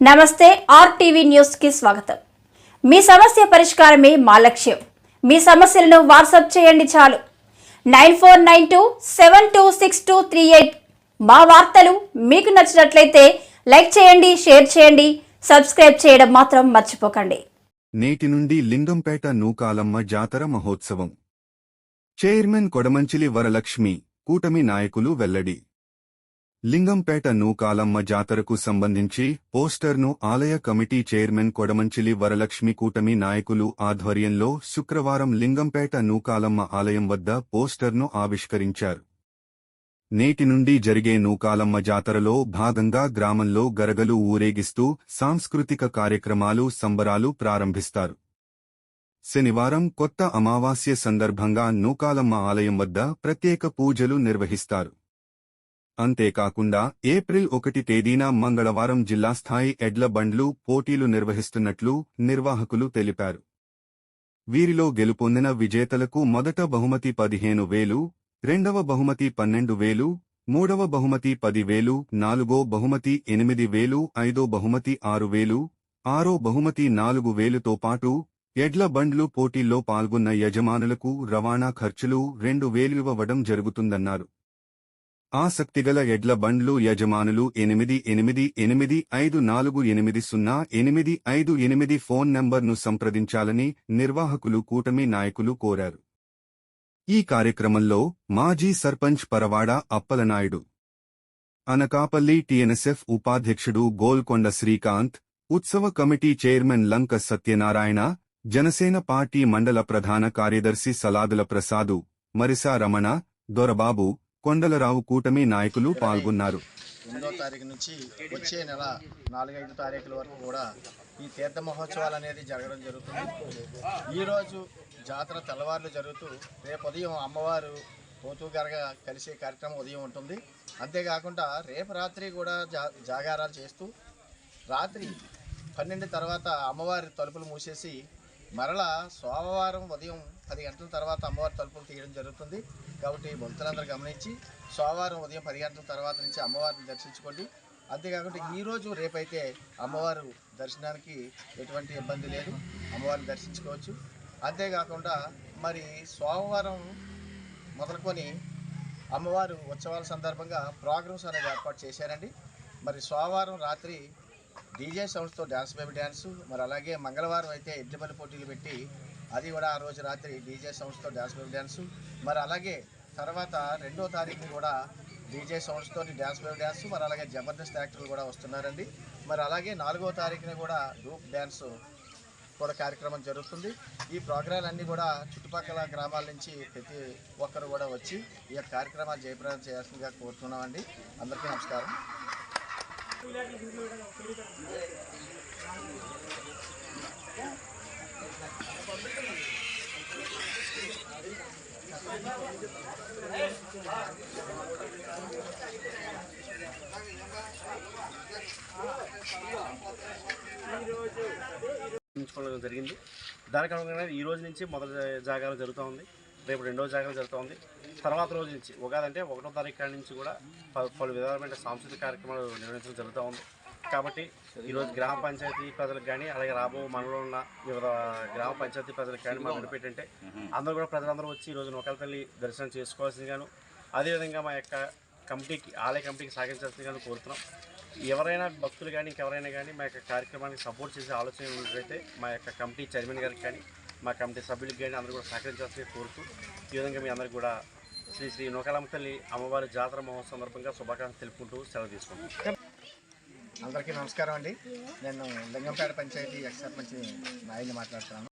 నమస్తే RTV news కి స్వాగతం। మీ సమస్య పరిష్కారమే మా లక్ష్యం। మీ సమస్యలను వాట్సాప్ చేయండి చాలు 9492726238। మా వార్తలు మీకు నచ్చినట్లయితే లైక్ చేయండి, షేర్ చేయండి, సబ్స్క్రైబ్ చేయడం మాత్రం మర్చిపోకండి। నేటి నుండి లింగంపేట నూకాలమ్మ జాతర మహోత్సవం చైర్మన్ కొడమంచిలి వరలక్ష్మి కూటమి నాయకులు వెల్లడి। లింగంపేట నూకాలమ్మ జాతరకు సంబంధించి పోస్టర్ను ఆలయ కమిటీ చైర్మన్ కొడమంచిలి వరలక్ష్మి కూటమి నాయకులు ఆధ్వర్యంలో శుక్రవారం లింగంపేట నూకాలమ్మ ఆలయం వద్ద పోస్టర్ను ఆవిష్కరించారు। నేటి నుండి జరిగే నూకాలమ్మ జాతరలో భాగంగా గ్రామంలో గరగలు ఊరేగిస్తూ సాంస్కృతిక కార్యక్రమాలు సంబరాలు ప్రారంభిస్తారు। శనివారం కొత్త అమావాస్య సందర్భంగా నూకాలమ్మ ఆలయం వద్ద ప్రత్యేక పూజలు నిర్వహిస్తారు। అంతేకాకుండా ఏప్రిల్ 1 తేదీన మంగళవారం జిల్లా స్థాయి ఎడ్ల బండ్లు పోటీలు నిర్వహిస్తున్నట్లు నిర్వాహకులు తెలిపారు। వీరిలో గెలుపొందిన విజేతలకు మొదట బహుమతి 15,000, రెండవ బహుమతి 12,000, మూడవ బహుమతి 10,000, నాలుగో బహుమతి 8,000, ఐదో బహుమతి 6,000, ఆరో బహుమతి 4,000తో పాటు ఎడ్ల బండ్లు పోటీల్లో పాల్గొన్న యజమానులకు రవాణా ఖర్చులు 2,000 ఇవ్వడం జరుగుతుందన్నారు। ఆసక్తిగల ఎడ్ల బండ్లు యజమానులు 8885480858 ఫోన్ నంబర్ను సంప్రదించాలని నిర్వాహకులు కూటమి నాయకులు కోరారు। ఈ కార్యక్రమంలో మాజీ సర్పంచ్ పరవాడ అప్పలనాయుడు, అనకాపల్లి టీఎన్ఎస్ఎఫ్ ఉపాధ్యక్షుడు గోల్కొండ శ్రీకాంత్, ఉత్సవ కమిటీ చైర్మన్ లంక సత్యనారాయణ, జనసేన పార్టీ మండల ప్రధాన కార్యదర్శి సలాదుల ప్రసాదు, మరిసా రమణ, దొరబాబు, కొండలరావు కూటమి నాయకులు పాల్గొన్నారు। 8వ తారీఖు నుంచి వచ్చే నెల 4-5 తారీఖుల వరకు కూడా ఈ తీర్థ మహోత్సవాలు అనేది జరగడం జరుగుతుంది। ఈరోజు జాతర తెల్లవారులు జరుగుతూ రేపు ఉదయం అమ్మవారు పోతుగారుగా కలిసే కార్యక్రమం ఉదయం ఉంటుంది। అంతేకాకుండా రేపు రాత్రి కూడా జాగారాలు చేస్తూ రాత్రి 12 తర్వాత అమ్మవారి తలుపులు మూసేసి మరలా సోమవారం ఉదయం 10 గంటల తర్వాత అమ్మవారి తలుపులు తీయడం జరుగుతుంది। కాబట్టి భక్తులందరూ గమనించి సోమవారం ఉదయం 10 గంటల తర్వాత నుంచి అమ్మవారిని దర్శించుకోండి। అంతేకాకుండా ఈరోజు రేపైతే అమ్మవారు దర్శనానికి ఎటువంటి ఇబ్బంది లేదు, అమ్మవారిని దర్శించుకోవచ్చు। అంతేకాకుండా మరి సోమవారం మొదలుకొని అమ్మవారు ఉత్సవాల సందర్భంగా ప్రోగ్రామ్స్ అనేది ఏర్పాటు చేశారండి। మరి సోమవారం రాత్రి డీజే సౌండ్స్తో డ్యాన్స్ బేబీ డ్యాన్సు, మరి అలాగే మంగళవారం అయితే ఎడ్లబల్లి పోటీలు పెట్టి అది కూడా ఆ రోజు రాత్రి డీజే సౌండ్స్తో డ్యాన్స్ బేబీ డ్యాన్సు, మరి అలాగే తర్వాత 2వ తారీఖుని కూడా డీజే సౌండ్స్తో డ్యాన్స్ బేబీ డ్యాన్సు, మరి అలాగే జబర్దస్త్ యాక్టర్లు కూడా వస్తున్నారండి। మరి అలాగే 4వ తారీఖుని కూడా గ్రూప్ డ్యాన్స్ కూడా కార్యక్రమం జరుగుతుంది। ఈ ప్రోగ్రాలన్నీ కూడా చుట్టుపక్కల గ్రామాల నుంచి ప్రతి ఒక్కరు కూడా వచ్చి ఈ యొక్క కార్యక్రమాలు జయప్రదం చేయాల్సిందిగా కోరుతున్నామండి। అందరికీ నమస్కారం। జరిగింది। దానికి అనుగుణంగా ఈ రోజు నుంచి మొదటి జాగాలు జరుగుతూ ఉంది, రేపు 2వ జాగాలు జరుగుతూ ఉంది। తర్వాత రోజు నుంచి ఉగాది అంటే 1వ తారీఖు కాడి నుంచి కూడా పలు విధాలమైన సాంస్కృతిక కార్యక్రమాలు నిర్వహించడం జరుగుతూ ఉంది। కాబట్టి ఈరోజు గ్రామ పంచాయతీ ప్రజలకు కానీ అలాగే రాబో మనలో ఉన్న వివిధ గ్రామ పంచాయతీ ప్రజలకు కానీ మా విడిపెట్టంటే అందరూ కూడా ప్రజలందరూ వచ్చి ఈరోజు నూకాల తల్లి దర్శనం చేసుకోవాల్సిందిగాను, అదేవిధంగా మా యొక్క కమిటీకి ఆలయ కమిటీకి సహకరించాల్సిందిగాను కోరుతున్నాం। ఎవరైనా భక్తులు కానీ ఇంకెవరైనా కానీ మా యొక్క కార్యక్రమానికి సపోర్ట్ చేసే ఆలోచన ఉన్నట్లయితే మా యొక్క కమిటీ చైర్మన్ గారికి కానీ మా కమిటీ సభ్యులకు కానీ అందరూ కూడా సహకరించాల్సిందిగా కోరుతూ ఈ విధంగా మీ అందరికీ కూడా శ్రీ నూకాలమ్మ తల్లి అమ్మవారి జాతర మహోత్సవం సందర్భంగా శుభాకాంక్షలు తెలుపుకుంటూ సెలవు తీసుకుంటాం। అందరికీ నమస్కారం అండి। నేను లింగంపేట పంచాయతీ ఎక్స్ సర్పంచ్ నాయని మాట్లాడుతున్నాను।